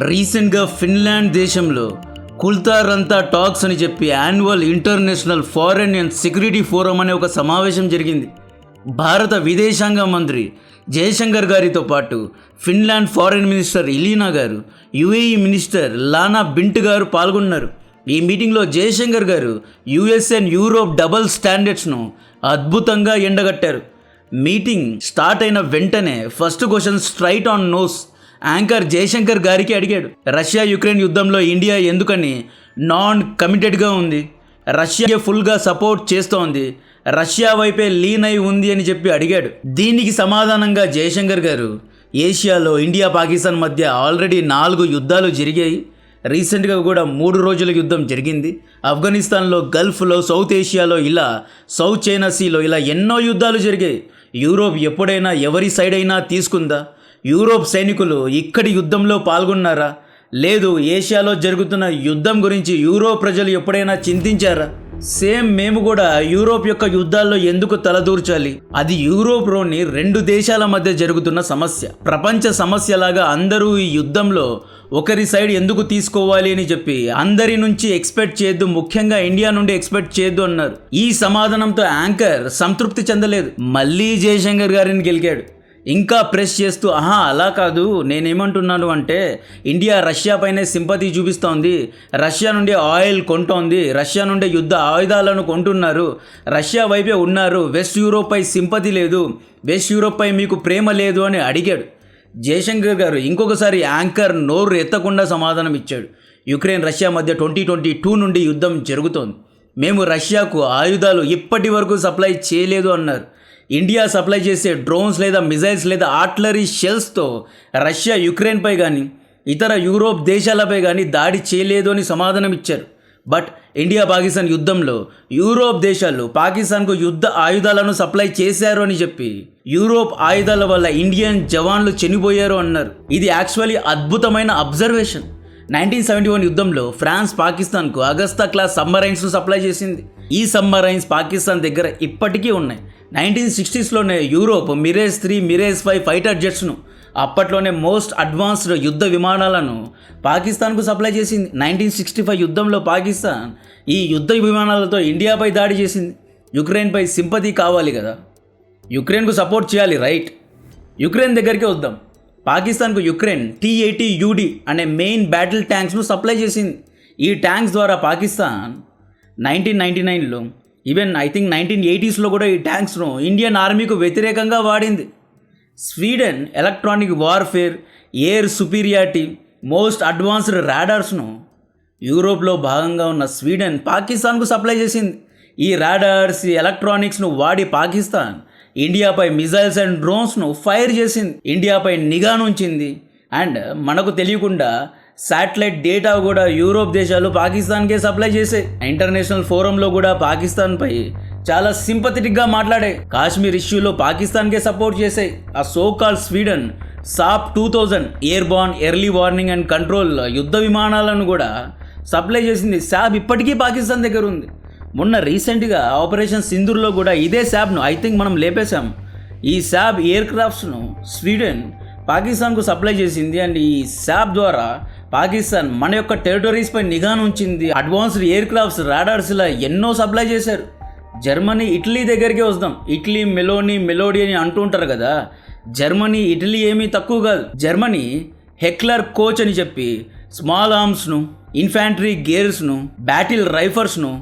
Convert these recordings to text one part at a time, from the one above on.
రీసెంట్గా ఫిన్లాండ్ దేశంలో కుల్తారంతా టాక్స్ అని చెప్పి annual international foreign and security forum అనే ఒక సమావేశం జరిగింది. భారత విదేశాంగ మంత్రి జయశంకర్ గారితో పాటు ఫిన్లాండ్ ఫారెన్ మినిస్టర్ ఇలీనా గారు, యుఏఈ మినిస్టర్ లానా బింట్ గారు పాల్గొన్నారు. ఈ మీటింగ్లో Jaishankar garu US and Europe double స్టాండర్డ్స్ను అద్భుతంగా ఎండగట్టారు. మీటింగ్ స్టార్ట్ అయిన వెంటనే first question straight on nose anchor Jaishankar గారికి అడిగాడు. రష్యా యుక్రెయిన్ యుద్ధంలో ఇండియా ఎందుకని నాన్ కమిటెడ్గా ఉంది, రష్యా ఫుల్గా సపోర్ట్ చేస్తోంది, రష్యా వైపే లీన్ అయి ఉంది అని చెప్పి అడిగాడు. దీనికి సమాధానంగా జయశంకర్ గారు ఏషియాలో ఇండియా పాకిస్తాన్ మధ్య ఆల్రెడీ 4 యుద్ధాలు జరిగాయి, రీసెంట్గా కూడా 3 రోజుల యుద్ధం జరిగింది, ఆఫ్ఘనిస్తాన్లో, గల్ఫ్లో, సౌత్ ఏషియాలో, ఇలా సౌత్ చైనా సీలో ఇలా ఎన్నో యుద్ధాలు జరిగాయి. యూరోప్ ఎప్పుడైనా ఎవరి సైడ్ అయినా తీసుకుందా? యూరోప్ సైనికులు ఇక్కడి యుద్ధంలో పాల్గొన్నారా? లేదు. ఏషియాలో జరుగుతున్న యుద్ధం గురించి యూరోప్ ప్రజలు ఎప్పుడైనా చింతించారా? సేమ్ మేము కూడా యూరోప్ యొక్క యుద్ధాల్లో ఎందుకు తలదూర్చాలి? అది యూరోప్లోని 2 దేశాల మధ్య జరుగుతున్న సమస్య, ప్రపంచ సమస్యలాగా అందరూ ఈ యుద్ధంలో ఒకరి సైడ్ ఎందుకు తీసుకోవాలి అని చెప్పి అందరి నుంచి ఎక్స్పెక్ట్ చేయొద్దు, ముఖ్యంగా ఇండియా నుండి ఎక్స్పెక్ట్ చేయొద్దు అన్నారు. ఈ సమాధానంతో యాంకర్ సంతృప్తి చెందలేదు, మళ్ళీ జయశంకర్ గారిని గెలికాడు. ఇంకా ప్రెస్ చేస్తూ, అలా కాదు, నేనేమంటున్నాను అంటే ఇండియా రష్యా పైనే సింపతి చూపిస్తోంది, రష్యా నుండి ఆయిల్ కొంటోంది, రష్యా నుండి యుద్ధ ఆయుధాలను కొంటున్నారు, రష్యా వైపే ఉన్నారు, వెస్ట్ యూరోప్ పై సింపతి లేదు, వెస్ట్ యూరోప్ పై మీకు ప్రేమ లేదు అని అడిగాడు. జయశంకర్ గారు ఇంకొకసారి యాంకర్ నోరు ఎత్తకుండా సమాధానం ఇచ్చాడు. యుక్రెయిన్ రష్యా మధ్య 2022 నుండి యుద్ధం జరుగుతోంది, మేము రష్యాకు ఆయుధాలు ఇప్పటి వరకు సప్లై చేయలేదు అన్నారు. ఇండియా సప్లై చేసే డ్రోన్స్ లేదా మిజైల్స్ లేదా ఆర్టిలరీ షెల్స్తో రష్యా యుక్రెయిన్పై కానీ ఇతర యూరోప్ దేశాలపై కానీ దాడి చేయలేదు అని సమాధానం ఇచ్చారు. బట్ ఇండియా పాకిస్తాన్ యుద్ధంలో యూరోప్ దేశాలు పాకిస్తాన్కు యుద్ధ ఆయుధాలను సప్లై చేశారు అని చెప్పి యూరోప్ ఆయుధాల వల్ల ఇండియన్ జవాన్లు చనిపోయారు అన్నారు. ఇది యాక్చువల్లీ అద్భుతమైన అబ్జర్వేషన్. 1971 యుద్ధంలో ఫ్రాన్స్ పాకిస్తాన్కు అగస్తా క్లాస్ సబ్మరైన్స్ను సప్లై చేసింది. ఈ సబ్మరైన్స్ పాకిస్తాన్ దగ్గర ఇప్పటికీ ఉన్నాయి. 1960స్లోనే యూరోప్ మిరేజ్ 3, మిరేజ్ 5 ఫైటర్ జెట్స్ను, అప్పట్లోనే మోస్ట్ అడ్వాన్స్డ్ యుద్ధ విమానాలను పాకిస్తాన్కు సప్లై చేసింది. 1965 యుద్ధంలో పాకిస్తాన్ ఈ యుద్ధ విమానాలతో ఇండియాపై దాడి చేసింది. యుక్రెయిన్పై సింపతి కావాలి కదా, యుక్రెయిన్కు సపోర్ట్ చేయాలి, రైట్? యుక్రెయిన్ దగ్గరికి వద్దాం. పాకిస్తాన్కు యుక్రెయిన్ T-80UD అనే మెయిన్ బ్యాటిల్ ట్యాంక్స్ను సప్లై చేసింది. ఈ ట్యాంక్స్ ద్వారా పాకిస్తాన్ 1999లో, ఈవెన్ ఐ థింక్ 1980స్లో కూడా ఈ ట్యాంక్స్ను ఇండియన్ ఆర్మీకు వ్యతిరేకంగా వాడింది. Sweden electronic warfare, air superiority, most advanced రాడార్స్ను యూరోప్లో భాగంగా ఉన్న స్వీడన్ పాకిస్తాన్కు సప్లై చేసింది. ఈ రాడార్స్, ఎలక్ట్రానిక్స్ను వాడి పాకిస్తాన్ ఇండియాపై మిజైల్స్ అండ్ డ్రోన్స్ను ఫైర్ చేసింది, ఇండియాపై నిఘా ఉంచింది. అండ్ మనకు తెలియకుండా శాటిలైట్ డేటా కూడా యూరోప్ దేశాలు పాకిస్తాన్కే సప్లై చేసాయి. ఇంటర్నేషనల్ ఫోరంలో కూడా పాకిస్తాన్పై చాలా సింపథెటిక్గా మాట్లాడాయి. కాశ్మీర్ ఇష్యూలో పాకిస్తాన్కే సపోర్ట్ చేసాయి. ఆ so called Sweden Saab 2000 airborne early warning and control యుద్ధ విమానాలను కూడా సప్లై చేసింది. శాబ్ ఇప్పటికీ పాకిస్తాన్ దగ్గర ఉంది. మొన్న రీసెంట్గా ఆపరేషన్ సింధూర్లో కూడా ఇదే శాబ్ను ఐ థింక్ మనం లేపేశాం. ఈ శాబ్ ఎయిర్ క్రాఫ్ట్స్ను స్వీడన్ పాకిస్తాన్కు సప్లై చేసింది. అండ్ ఈ శాబ్ ద్వారా పాకిస్తాన్ మన యొక్క టెరిటరీస్పై నిఘా ఉంచింది. అడ్వాన్స్డ్ ఎయిర్ క్రాఫ్ట్స్, రాడార్స్ ఇలా ఎన్నో సప్లై చేశారు. జర్మనీ, ఇటలీ దగ్గరికి వస్తాం. ఇటలీ మెలోడీ అని అంటూ ఉంటారు కదా, జర్మనీ ఇటలీ ఏమీ తక్కువ కాదు. జర్మనీ హెక్లర్ కోచ్ అని చెప్పి స్మాల్ ఆర్మ్స్ను, ఇన్ఫాంట్రీ గేర్స్ను, బ్యాటిల్ రైఫర్స్ను,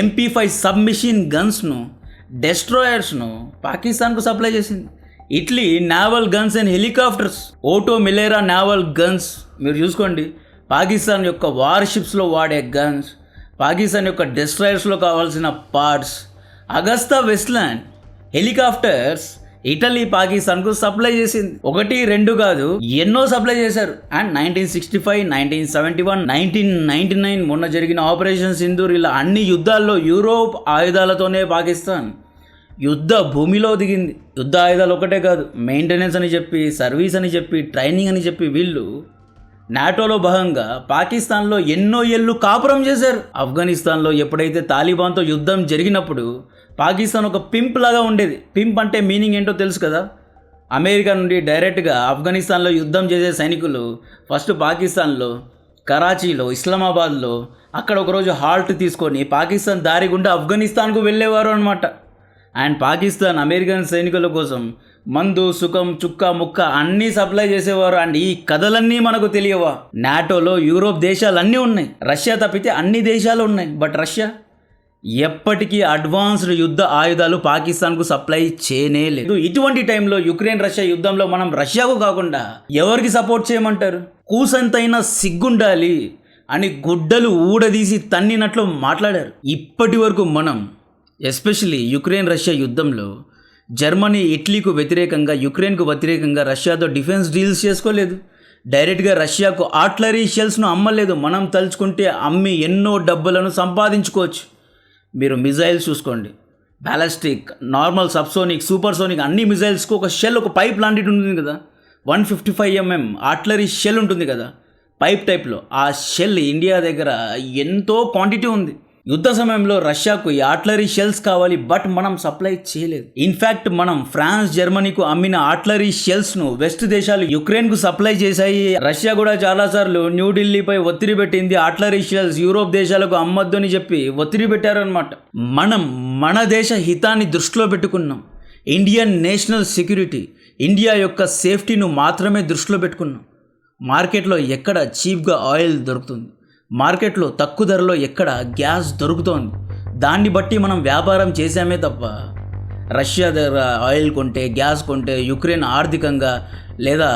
MP5 సబ్మిషన్ గన్స్ను, డెస్ట్రాయర్స్ను పాకిస్తాన్కు సప్లై చేసింది. Italy naval guns and helicopters, Oto Melara naval guns, మీరు చూసుకోండి. పాకిస్తాన్ యొక్క వార్షిప్స్లో వాడే గన్స్, పాకిస్తాన్ యొక్క డెస్ట్రాయర్స్లో కావాల్సిన పార్ట్స్, అగస్తా వెస్ట్లాండ్ హెలికాప్టర్స్ ఇటలీ పాకిస్తాన్కు సప్లై చేసింది. 1, 2 కాదు, ఎన్నో సప్లై చేశారు. అండ్ 1965, 1971, 1999 మొన్న జరిగిన ఆపరేషన్ సింధూర్ ఇలా అన్ని యుద్ధాల్లో యూరోప్ ఆయుధాలతోనే పాకిస్తాన్ యుద్ధ భూమిలో దిగింది. యుద్ధ ఆయుధాలు ఒకటే కాదు, మెయింటెనెన్స్ అని చెప్పి, సర్వీస్ అని చెప్పి, ట్రైనింగ్ అని చెప్పి వీళ్ళు నాటోలో భాగంగా పాకిస్తాన్లో ఎన్నో ఏళ్ళు కాపురం చేశారు. ఆఫ్ఘనిస్తాన్లో ఎప్పుడైతే తాలిబాన్తో యుద్ధం జరిగినప్పుడు పాకిస్తాన్ ఒక పింప్ లాగా ఉండేది. పింప్ అంటే మీనింగ్ ఏంటో తెలుసు కదా, అమెరికా నుండి డైరెక్ట్గా ఆఫ్ఘనిస్తాన్లో యుద్ధం చేసే సైనికులు ఫస్ట్ పాకిస్తాన్లో కరాచీలో ఇస్లామాబాద్లో అక్కడ ఒకరోజు హాల్ట్ తీసుకొని పాకిస్తాన్ దారి గుండా ఆఫ్ఘనిస్తాన్కు వెళ్ళేవారు అనమాట. అండ్ పాకిస్తాన్ అమెరికన్ సైనికుల కోసం మందు సుఖం చుక్క ముక్క అన్నీ సప్లై చేసేవారు. అండ్ ఈ కథలన్నీ మనకు తెలియవా? నాటోలో యూరోప్ దేశాలు అన్నీ ఉన్నాయి, రష్యా తప్పితే అన్ని దేశాలు ఉన్నాయి. బట్ రష్యా ఎప్పటికీ అడ్వాన్స్డ్ యుద్ధ ఆయుధాలు పాకిస్తాన్కు సప్లై చేయనే లేదు. ఇటువంటి టైంలో యుక్రెయిన్ రష్యా యుద్ధంలో మనం రష్యాకు కాకుండా ఎవరికి సపోర్ట్ చేయమంటారు? కూసంతైనా సిగ్గుండాలి అని గుడ్డలు ఊడదీసి తన్నినట్లు మాట్లాడారు. ఇప్పటి వరకు మనం ఎస్పెషల్లీ యుక్రెయిన్ రష్యా యుద్ధంలో జర్మనీ ఇటలీకు వ్యతిరేకంగా యుక్రెయిన్కు వ్యతిరేకంగా రష్యాతో డిఫెన్స్ డీల్స్ చేసుకోలేదు. డైరెక్ట్గా రష్యాకు ఆర్టిలరీ షెల్స్ను అమ్మలేదు. మనం తలుచుకుంటే అమ్మి ఎన్నో డబ్బులను సంపాదించుకోవచ్చు. మీరు మిజైల్స్ చూసుకోండి, బ్యాలిస్టిక్, నార్మల్ సబ్సోనిక్, సూపర్సోనిక్ అన్ని మిజైల్స్కు ఒక షెల్, ఒక పైప్ లాంటిది ఉంటుంది కదా, 155 mm ఆర్టిలరీ షెల్ ఉంటుంది కదా పైప్ టైప్లో. ఆ షెల్ ఇండియా దగ్గర ఎంతో క్వాంటిటీ ఉంది. యుద్ధ సమయంలో రష్యాకు ఈ ఆర్టిలరీ షెల్స్ కావాలి, బట్ మనం సప్లై చేయలేదు. ఇన్ఫ్యాక్ట్ మనం ఫ్రాన్స్ జర్మనీకు అమ్మిన ఆర్టిలరీ షెల్స్ను వెస్ట్ దేశాలు యుక్రెయిన్కు సప్లై చేశాయి. రష్యా కూడా చాలాసార్లు న్యూఢిల్లీపై ఒత్తిడి పెట్టింది, ఆర్టిలరీ షెల్స్ యూరోప్ దేశాలకు అమ్మొద్దు అని చెప్పి ఒత్తిడి పెట్టారనమాట. మనం మన దేశ హితాన్ని దృష్టిలో పెట్టుకున్నాం. ఇండియన్ నేషనల్ సెక్యూరిటీ, ఇండియా యొక్క సేఫ్టీను మాత్రమే దృష్టిలో పెట్టుకున్నాం. మార్కెట్లో ఎక్కడ చీప్గా ఆయిల్ దొరుకుతుంది, మార్కెట్లో తక్కువ ధరలో ఎక్కడ గ్యాస్ దొరుకుతోంది, దాన్ని బట్టి మనం వ్యాపారం చేసామే తప్ప రష్యా దగ్గర ఆయిల్ కొంటే, గ్యాస్ కొంటే యుక్రెయిన్ ఆర్థికంగా లేదా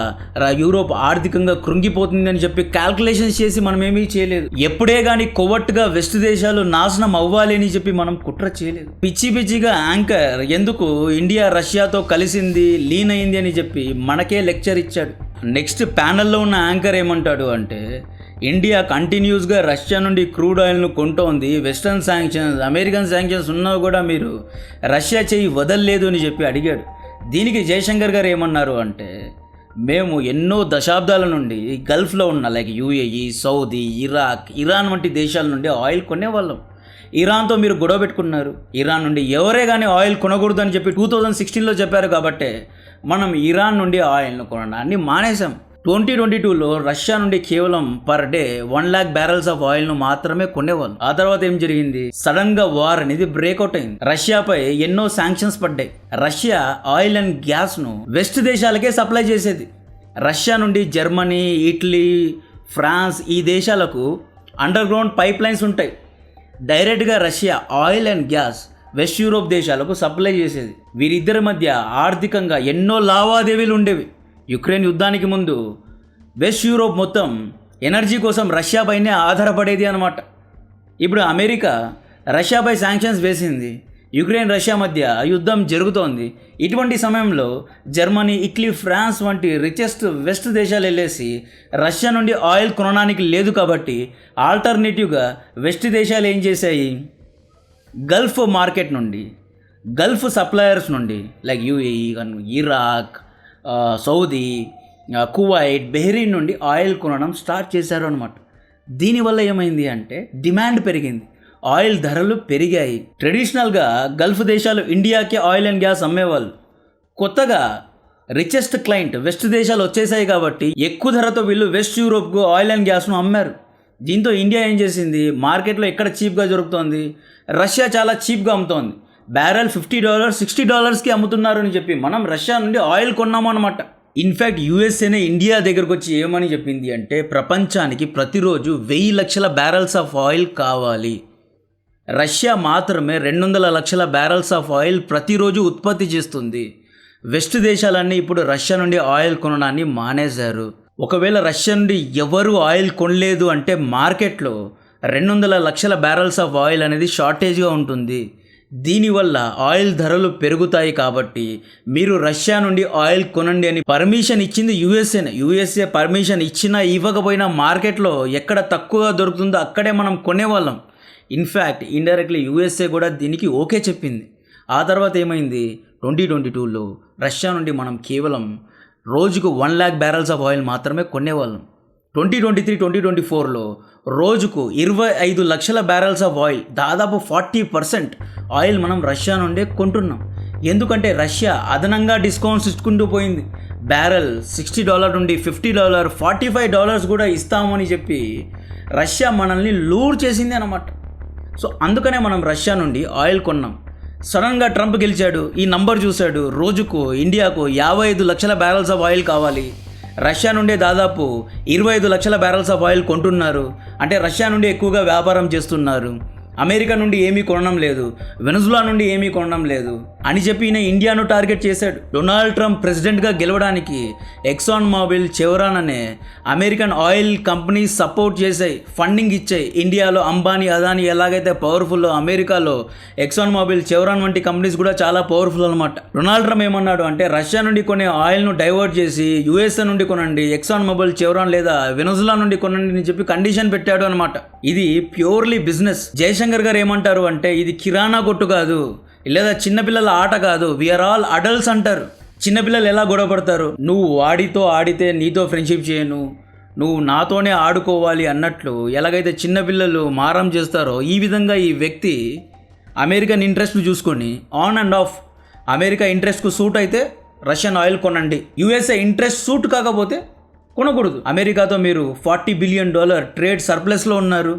యూరోప్ ఆర్థికంగా కృంగిపోతుందని చెప్పి క్యాల్కులేషన్స్ చేసి మనం ఏమీ చేయలేదు. ఎప్పుడే కానీ కొవ్వట్టుగా వెస్ట్ దేశాలు నాశనం అవ్వాలి అని చెప్పి మనం కుట్ర చేయలేదు. పిచ్చి పిచ్చిగా యాంకర్ ఎందుకు ఇండియా రష్యాతో కలిసింది, లీన్ అయింది అని చెప్పి మనకే లెక్చర్ ఇచ్చాడు. నెక్స్ట్ ప్యానల్లో ఉన్న యాంకర్ ఏమంటాడు అంటే, ఇండియా కంటిన్యూస్గా రష్యా నుండి క్రూడ్ ఆయిల్ను కొంటోంది, వెస్టర్న్ శాంక్షన్స్, అమెరికన్ శాంక్షన్స్ ఉన్నా కూడా మీరు రష్యా చేయి వదలలేదు అని చెప్పి అడిగాడు. దీనికి జయశంకర్ గారు ఏమన్నారు అంటే, మేము ఎన్నో దశాబ్దాల నుండి గల్ఫ్లో ఉన్న like UAE, Saudi, Iraq, Iran వంటి దేశాల నుండి ఆయిల్ కొనేవాళ్ళం. ఇరాన్తో మీరు గొడవ పెట్టుకున్నారు, ఇరాన్ నుండి ఎవరే కానీ ఆయిల్ కొనకూడదు అని చెప్పి 2016లో చెప్పారు. కాబట్టి మనం ఇరాన్ నుండి ఆయిల్ను కొనడాన్ని మానేసాం. 2022లో రష్యా నుండి కేవలం per day 1 lakh barrels of ఆయిల్ను మాత్రమే కొనేవాళ్ళు. ఆ తర్వాత ఏం జరిగింది? సడన్గా వార్ అనేది బ్రేక్అవుట్ అయింది. రష్యాపై ఎన్నో శాంక్షన్స్ పడ్డాయి. రష్యా ఆయిల్ అండ్ గ్యాస్ను వెస్ట్ దేశాలకే సప్లై చేసేది. రష్యా నుండి జర్మనీ, ఇటలీ, ఫ్రాన్స్ ఈ దేశాలకు అండర్ గ్రౌండ్ పైప్ లైన్స్ ఉంటాయి. డైరెక్ట్గా Russia oil and gas west Europe దేశాలకు సప్లై చేసేది. వీరిద్దరి మధ్య ఆర్థికంగా ఎన్నో లావాదేవీలు ఉండేవి. యుక్రెయిన్ యుద్ధానికి ముందు వెస్ట్ యూరోప్ మొత్తం ఎనర్జీ కోసం రష్యాపైనే ఆధారపడేది అనమాట. ఇప్పుడు అమెరికా రష్యాపై శాంక్షన్స్ వేసింది, యుక్రెయిన్ రష్యా మధ్య యుద్ధం జరుగుతోంది. ఇటువంటి సమయంలో జర్మనీ, ఇటలీ, ఫ్రాన్స్ వంటి రిచెస్ట్ వెస్ట్ దేశాలు వెళ్ళేసి రష్యా నుండి ఆయిల్ కొనడానికి లేదు. కాబట్టి ఆల్టర్నేటివ్గా వెస్ట్ దేశాలు ఏం చేశాయి? గల్ఫ్ మార్కెట్ నుండి, గల్ఫ్ సప్లయర్స్ నుండి like UAE, Iraq, Saudi, Kuwait, బెహ్రీన్ నుండి ఆయిల్ కొనడం స్టార్ట్ చేశారు అనమాట. దీనివల్ల ఏమైంది అంటే డిమాండ్ పెరిగింది, ఆయిల్ ధరలు పెరిగాయి. ట్రెడిషనల్గా గల్ఫ్ దేశాలు ఇండియాకే ఆయిల్ అండ్ గ్యాస్ అమ్మేవాళ్ళు. కొత్తగా రిచెస్ట్ క్లయింట్ వెస్ట్ దేశాలు వచ్చేసాయి కాబట్టి ఎక్కువ ధరతో వీళ్ళు వెస్ట్ యూరోప్కు ఆయిల్ అండ్ గ్యాస్ను అమ్మారు. దీంతో ఇండియా ఏం చేసింది? మార్కెట్లో ఎక్కడ చీప్గా దొరుకుతోంది, రష్యా చాలా చీప్గా అమ్ముతోంది. బ్యారెల్ $50, $60కి అమ్ముతున్నారు అని చెప్పి మనం రష్యా నుండి ఆయిల్ కొన్నాము అనమాట. ఇన్ఫ్యాక్ట్ యుఎస్ఏనే ఇండియా దగ్గరకు వచ్చి ఏమని చెప్పింది అంటే, ప్రపంచానికి ప్రతిరోజు 1000 లక్షల బ్యారెల్స్ ఆఫ్ ఆయిల్ కావాలి. రష్యా మాత్రమే 200 లక్షల బ్యారెల్స్ ఆఫ్ ఆయిల్ ప్రతిరోజు ఉత్పత్తి చేస్తుంది. వెస్ట్ దేశాలన్నీ ఇప్పుడు రష్యా నుండి ఆయిల్ కొనడాన్ని మానేశారు. ఒకవేళ రష్యా నుండి ఎవరు ఆయిల్ కొనలేదు అంటే మార్కెట్లో 200 లక్షల బ్యారెల్స్ ఆఫ్ ఆయిల్ అనేది షార్టేజ్గా ఉంటుంది. దీనివల్ల ఆయిల్ ధరలు పెరుగుతాయి. కాబట్టి మీరు రష్యా నుండి ఆయిల్ కొనండి అని పర్మిషన్ ఇచ్చింది యుఎస్ఏనే. యుఎస్ఏ పర్మిషన్ ఇచ్చినా ఇవ్వకపోయినా మార్కెట్లో ఎక్కడ తక్కువగా దొరుకుతుందో అక్కడే మనం కొనేవాళ్ళం. ఇన్ఫ్యాక్ట్ ఇండైరెక్ట్లీ యుఎస్ఏ కూడా దీనికి ఓకే చెప్పింది. ఆ తర్వాత ఏమైంది? 2022లో రష్యా నుండి మనం కేవలం రోజుకు 1 lakh barrels ఆఫ్ ఆయిల్ మాత్రమే కొనేవాళ్ళం. 2023, 2024లో రోజుకు 25 లక్షల బ్యారెల్స్ ఆఫ్ ఆయిల్, దాదాపు 40% ఆయిల్ మనం రష్యా నుండే కొంటున్నాం. ఎందుకంటే రష్యా అదనంగా డిస్కౌంట్స్ ఇచ్చుకుంటూ పోయింది. బ్యారెల్ $60 నుండి $50, $45 కూడా ఇస్తామని చెప్పి రష్యా మనల్ని లూర్ చేసింది అన్నమాట. సో అందుకనే మనం రష్యా నుండి ఆయిల్ కొన్నాం. సడన్గా ట్రంప్ గెలిచాడు, ఈ నంబర్ చూశాడు, రోజుకు ఇండియాకు 55 లక్షల బ్యారెల్స్ ఆఫ్ ఆయిల్ కావాలి. రష్యా నుండే దాదాపు 25 లక్షల బ్యారెల్స్ ఆఫ్ ఆయిల్ కొంటున్నారు. అంటే రష్యా నుండి ఎక్కువగా వ్యాపారం చేస్తున్నారు. అమెరికా నుండి ఏమీ కొనడం లేదు, వెనజులా నుండి ఏమీ కొనడం లేదు అని చెప్పి ఈయన ఇండియాను టార్గెట్ చేశాడు. డొనాల్డ్ ట్రంప్ ప్రెసిడెంట్గా గెలవడానికి ఎక్సాన్ మొబిల్, చెవరాన్ అనే అమెరికన్ ఆయిల్ కంపెనీస్ సపోర్ట్ చేసాయి, ఫండింగ్ ఇచ్చాయి. ఇండియాలో అంబానీ, అదానీ ఎలాగైతే పవర్ఫుల్, అమెరికాలో ఎక్సాన్ మొబిల్, చెవరాన్ వంటి కంపెనీస్ కూడా చాలా పవర్ఫుల్ అనమాట. డొనాల్డ్ ట్రంప్ ఏమన్నాడు అంటే రష్యా నుండి కొనే ఆయిల్ను డైవర్ట్ చేసి యుఎస్ఏ నుండి కొనండి, ఎక్సాన్ మొబిల్, చెవరాన్ లేదా వెనజులా నుండి కొనండి అని చెప్పి కండిషన్ పెట్టాడు అనమాట. ఇది ప్యూర్లీ బిజినెస్. జయశంకర్ గారు ఏమంటారు అంటే ఇది కిరాణా కొట్టు కాదు, లేదా చిన్నపిల్లల ఆట కాదు, వీఆర్ ఆల్ అడల్ట్స్ అంటారు. చిన్నపిల్లలు ఎలా గొడవపడతారు, నువ్వు వాడితో ఆడితే నీతో ఫ్రెండ్షిప్ చేయను, నువ్వు నాతోనే ఆడుకోవాలి అన్నట్లు ఎలాగైతే చిన్నపిల్లలు మారం చేస్తారో ఈ విధంగా ఈ వ్యక్తి అమెరికన్ ఇంట్రెస్ట్ను చూసుకొని ఆన్ అండ్ ఆఫ్ అమెరికా ఇంట్రెస్ట్కు సూట్ అయితే రష్యన్ ఆయిల్ కొనండి, యుఎస్ఏ ఇంట్రెస్ట్ సూట్ కాకపోతే కొనకూడదు. అమెరికాతో మీరు $40 బిలియన్ ట్రేడ్ సర్ప్లస్లో ఉన్నారు,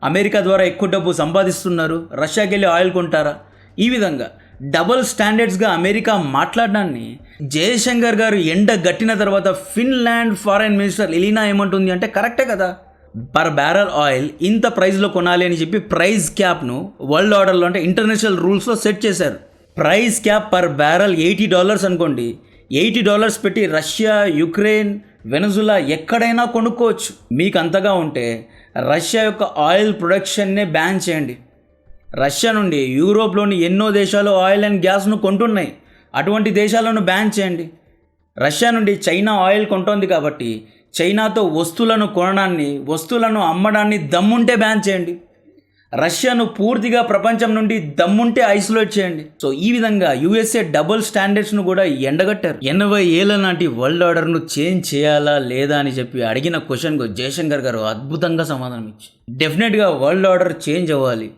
అమెరికా ద్వారా ఎక్కువ డబ్బు సంపాదిస్తున్నారు, రష్యాకి వెళ్ళి ఆయిల్ కొంటారా? ఈ విధంగా డబుల్ స్టాండర్డ్స్గా అమెరికా మాట్లాడడాన్ని జయశంకర్ గారు ఎండ గట్టిన తర్వాత ఫిన్లాండ్ ఫారెన్ మినిస్టర్ ఎలీనా ఏమంటుంది అంటే కరెక్టే కదా, పర్ బ్యారల్ ఆయిల్ ఇంత ప్రైస్లో కొనాలి అని చెప్పి ప్రైస్ క్యాప్ను వరల్డ్ ఆర్డర్లో అంటే ఇంటర్నేషనల్ రూల్స్లో సెట్ చేశారు. ప్రైస్ క్యాప్ పర్ బ్యారల్ $80 అనుకోండి. $80 పెట్టి రష్యా, యుక్రెయిన్, వెనజులా ఎక్కడైనా కొనుక్కోవచ్చు. మీకు అంతగా ఉంటే రష్యా యొక్క ఆయిల్ ప్రొడక్షన్నే బ్యాన్ చేయండి. రష్యా నుండి యూరోప్లోని ఎన్నో దేశాలు ఆయిల్ అండ్ గ్యాస్ను కొంటున్నాయి, అటువంటి దేశాలను బ్యాన్ చేయండి. రష్యా నుండి చైనా ఆయిల్ కొంటోంది కాబట్టి చైనాతో వస్తువులను కొనడాన్ని, వస్తువులను అమ్మడాన్ని దమ్ముంటే బ్యాన్ చేయండి. రష్యాను పూర్తిగా ప్రపంచం నుండి దమ్ముంటే ఐసోలేట్ చేయండి. సో ఈ విధంగా యుఎస్ఏ డబుల్ స్టాండర్డ్స్ను కూడా ఎండగట్టారు. 80 ఏళ్ల నాటి వరల్డ్ ఆర్డర్ను చేంజ్ చేయాలా లేదా అని చెప్పి అడిగిన క్వశ్చన్కు జయశంకర్ గారు అద్భుతంగా సమాధానం ఇచ్చారు. డెఫినెట్గా వరల్డ్ ఆర్డర్ చేంజ్ అవ్వాలి,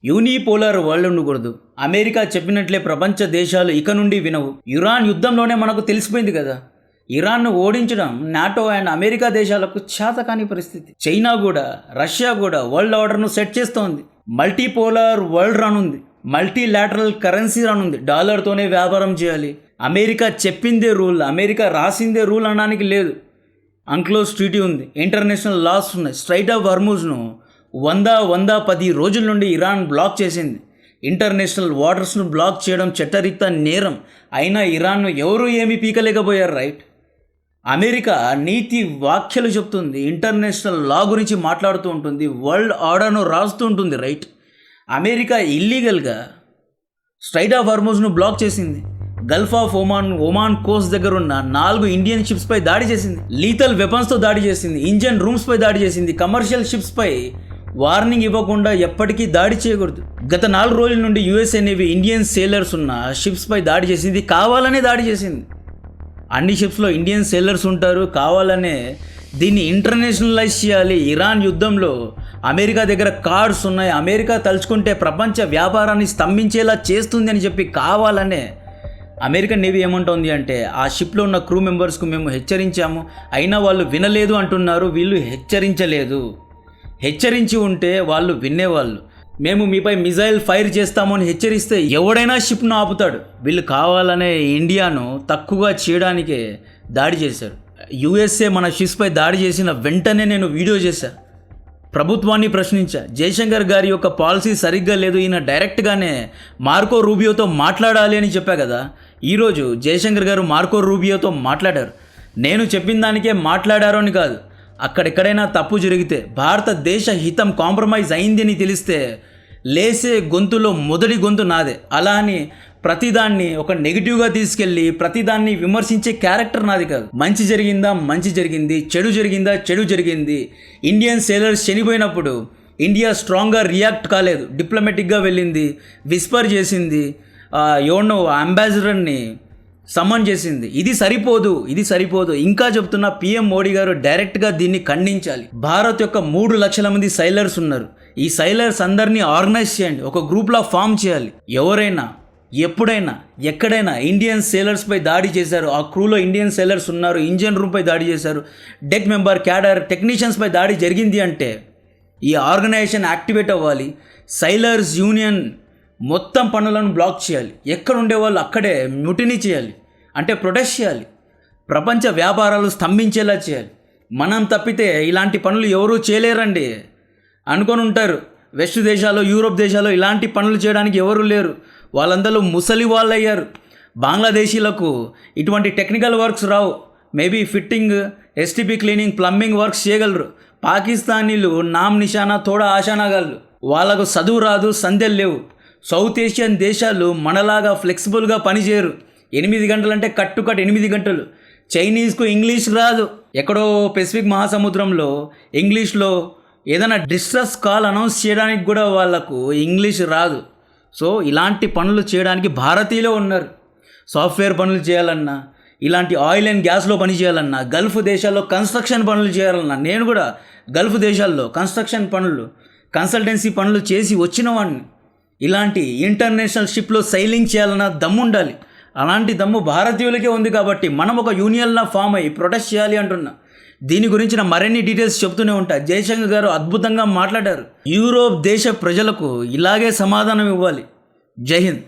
యూనిపోలార్ వరల్డ్ ఉండకూడదు. అమెరికా చెప్పినట్లే ప్రపంచ దేశాలు ఇక నుండి వినవు. ఇరాన్ యుద్ధంలోనే మనకు తెలిసిపోయింది కదా, ఇరాన్ను ఓడించడం నాటో అండ్ అమెరికా దేశాలకు చేతకాని పరిస్థితి. చైనా కూడా, రష్యా కూడా వరల్డ్ ఆర్డర్ను సెట్ చేస్తోంది. మల్టీపోలార్ వరల్డ్ రానుంది, మల్టీలాటరల్ కరెన్సీ రానుంది, డాలర్తోనే వ్యాపారం చేయాలి. అమెరికా చెప్పిందే రూల్, అమెరికా రాసిందే రూల్ అనడానికి లేదు. అన్క్లోజ్ ట్రీటీ ఉంది, ఇంటర్నేషనల్ లాస్ ఉన్నాయి. స్ట్రైట్ ఆఫ్ హర్మూజ్ను 110 రోజుల నుండి ఇరాన్ బ్లాక్ చేసింది. ఇంటర్నేషనల్ వాటర్స్ను బ్లాక్ చేయడం చట్టరీత్యా నేరం. అయినా ఇరాన్ను ఎవరూ ఏమీ పీకలేకపోయారు, రైట్? అమెరికా నీతి వ్యాఖ్యలు చెప్తుంది, ఇంటర్నేషనల్ లా గురించి మాట్లాడుతూ ఉంటుంది, వరల్డ్ ఆర్డర్ను రాస్తూ ఉంటుంది, రైట్? అమెరికా ఇల్లీగల్గా స్ట్రైట్ ఆఫ్ హర్మూజ్ను బ్లాక్ చేసింది. గల్ఫ్ ఆఫ్ ఒమాన్ కోస్ట్ దగ్గర ఉన్న 4 ఇండియన్ షిప్స్పై దాడి చేసింది. లీథల్ వెపన్స్తో దాడి చేసింది, ఇంజన్ రూమ్స్పై దాడి చేసింది. కమర్షియల్ షిప్స్పై వార్నింగ్ ఇవ్వకుండా ఎప్పటికీ దాడి చేయకూడదు. గత 4 రోజుల నుండి యుఎస్ఏ నేవీ ఇండియన్ సేలర్స్ ఉన్న షిప్స్పై దాడి చేసింది, కావాలనే దాడి చేసింది. అన్ని షిప్స్లో ఇండియన్ సేలర్స్ ఉంటారు, కావాలనే దీన్ని ఇంటర్నేషనలైజ్ చేయాలి. ఇరాన్ యుద్ధంలో అమెరికా దగ్గర కార్డ్స్ ఉన్నాయి, అమెరికా తలుచుకుంటే ప్రపంచ వ్యాపారాన్ని స్తంభించేలా చేస్తుంది అని చెప్పి కావాలనే అమెరికన్ నేవీ ఏమంటోంది అంటే ఆ షిప్లో ఉన్న క్రూ మెంబర్స్కు మేము హెచ్చరించాము, అయినా వాళ్ళు వినలేదు అంటున్నారు. వీళ్ళు హెచ్చరించలేదు, హెచ్చరించి ఉంటే వాళ్ళు వినేవాళ్ళు. మేము మీపై మిజైల్ ఫైర్ చేస్తామని హెచ్చరిస్తే ఎవడైనా షిప్ను ఆపుతాడు. వీళ్ళు కావాలనే ఇండియాను తక్కువగా చేయడానికే దాడి చేశారు. యుఎస్ఏ మన షిప్స్పై దాడి చేసిన వెంటనే నేను వీడియో చేశాను, ప్రభుత్వాన్ని ప్రశ్నించా. జయశంకర్ గారి యొక్క పాలసీ సరిగ్గా లేదు, ఈయన డైరెక్ట్గానే మార్కో రూబియోతో మాట్లాడాలి అని చెప్పా కదా. ఈరోజు జయశంకర్ గారు మార్కో రూబియోతో మాట్లాడారు. నేను చెప్పిన దానికే మాట్లాడారు అని కాదు, అక్కడెక్కడైనా తప్పు జరిగితే భారతదేశ హితం కాంప్రమైజ్ అయింది అని తెలిస్తే లేసే గొంతులో మొదటి గొంతు నాదే. అలా అని ప్రతిదాన్ని ఒక నెగిటివ్గా తీసుకెళ్ళి ప్రతిదాన్ని విమర్శించే క్యారెక్టర్ నాది కాదు. మంచి జరిగిందా మంచి జరిగింది, చెడు జరిగిందా చెడు జరిగింది. ఇండియన్ సేలర్స్ చనిపోయినప్పుడు ఇండియా స్ట్రాంగ్గా రియాక్ట్ కాలేదు, డిప్లొమాటిక్గా వెళ్ళింది, విస్పర్ చేసింది, ఎవరినో అంబాసిడర్ని సమ్మన్ చేసింది. ఇది సరిపోదు. ఇంకా చెప్తున్న పిఎం మోడీ గారు డైరెక్ట్గా దీన్ని ఖండించాలి. భారత్ యొక్క 3 లక్షల మంది సైలర్స్ ఉన్నారు. ఈ సైలర్స్ అందరినీ ఆర్గనైజ్ చేయండి, ఒక గ్రూప్లా ఫామ్ చేయాలి. ఎవరైనా ఎప్పుడైనా ఎక్కడైనా ఇండియన్ సేలర్స్పై దాడి చేశారు, ఆ క్రూలో ఇండియన్ సేలర్స్ ఉన్నారు, ఇంజన్ రూమ్పై దాడి చేశారు, డెక్ మెంబర్, క్యాడర్, టెక్నీషియన్స్పై దాడి జరిగింది అంటే ఈ ఆర్గనైజేషన్ యాక్టివేట్ అవ్వాలి. సైలర్స్ యూనియన్ మొత్తం పనులను బ్లాక్ చేయాలి. ఎక్కడ ఉండేవాళ్ళు అక్కడే మ్యూటినీ చేయాలి, అంటే ప్రొటెస్ట్ చేయాలి. ప్రపంచ వ్యాపారాలు స్తంభించేలా చేయాలి. మనం తప్పితే ఇలాంటి పనులు ఎవరూ చేయలేరండి అనుకొని ఉంటారు. వెస్ట్ దేశాలు, యూరోప్ దేశాలు ఇలాంటి పనులు చేయడానికి ఎవరు లేరు. వాళ్ళందరూ ముసలి వాళ్ళు అయ్యారు. బంగ్లాదేశీలకు ఇటువంటి టెక్నికల్ వర్క్స్ రావు. Maybe fitting, STP cleaning, plumbing works చేయగలరు. పాకిస్తానీలు నామ్ నిషానా తోడా ఆశానాగాళ్ళు. వాళ్ళకు చదువు రాదు, సంధ్యలు లేవు. సౌత్ ఏషియన్ దేశాలు మనలాగా ఫ్లెక్సిబుల్గా పనిచేయరు. 8 గంటలంటే కట్టుకట్ 8 గంటలు. చైనీస్కు ఇంగ్లీష్ రాదు. ఎక్కడో పెసిఫిక్ మహాసముద్రంలో ఇంగ్లీష్లో ఏదైనా డిస్ట్రెస్ కాల్ అనౌన్స్ చేయడానికి కూడా వాళ్ళకు ఇంగ్లీష్ రాదు. సో ఇలాంటి పనులు చేయడానికి భారతీయులే ఉన్నారు. సాఫ్ట్వేర్ పనులు చేయాలన్నా, ఇలాంటి ఆయిల్ అండ్ గ్యాస్లో పని చేయాలన్నా, గల్ఫ్ దేశాల్లో కన్స్ట్రక్షన్ పనులు చేయాలన్నా, నేను కూడా గల్ఫ్ దేశాల్లో కన్స్ట్రక్షన్ పనులు, కన్సల్టెన్సీ పనులు చేసి వచ్చిన వాడిని. ఇలాంటి ఇంటర్నేషనల్ షిప్లో సైలింగ్ చేయాలన్నా దమ్ము ఉండాలి. అలాంటి దమ్ము భారతీయులకే ఉంది కాబట్టి మనం ఒక యూనియన్లా ఫామ్ అయ్యి ప్రొటెస్ట్ చేయాలి అంటున్నా. దీని గురించిన మరిన్ని డీటెయిల్స్ చెప్తూనే ఉంటా. జయశంకర్ గారు అద్భుతంగా మాట్లాడారు. యూరోప్ దేశ ప్రజలకు ఇలాగే సమాధానం ఇవ్వాలి. జై హింద్.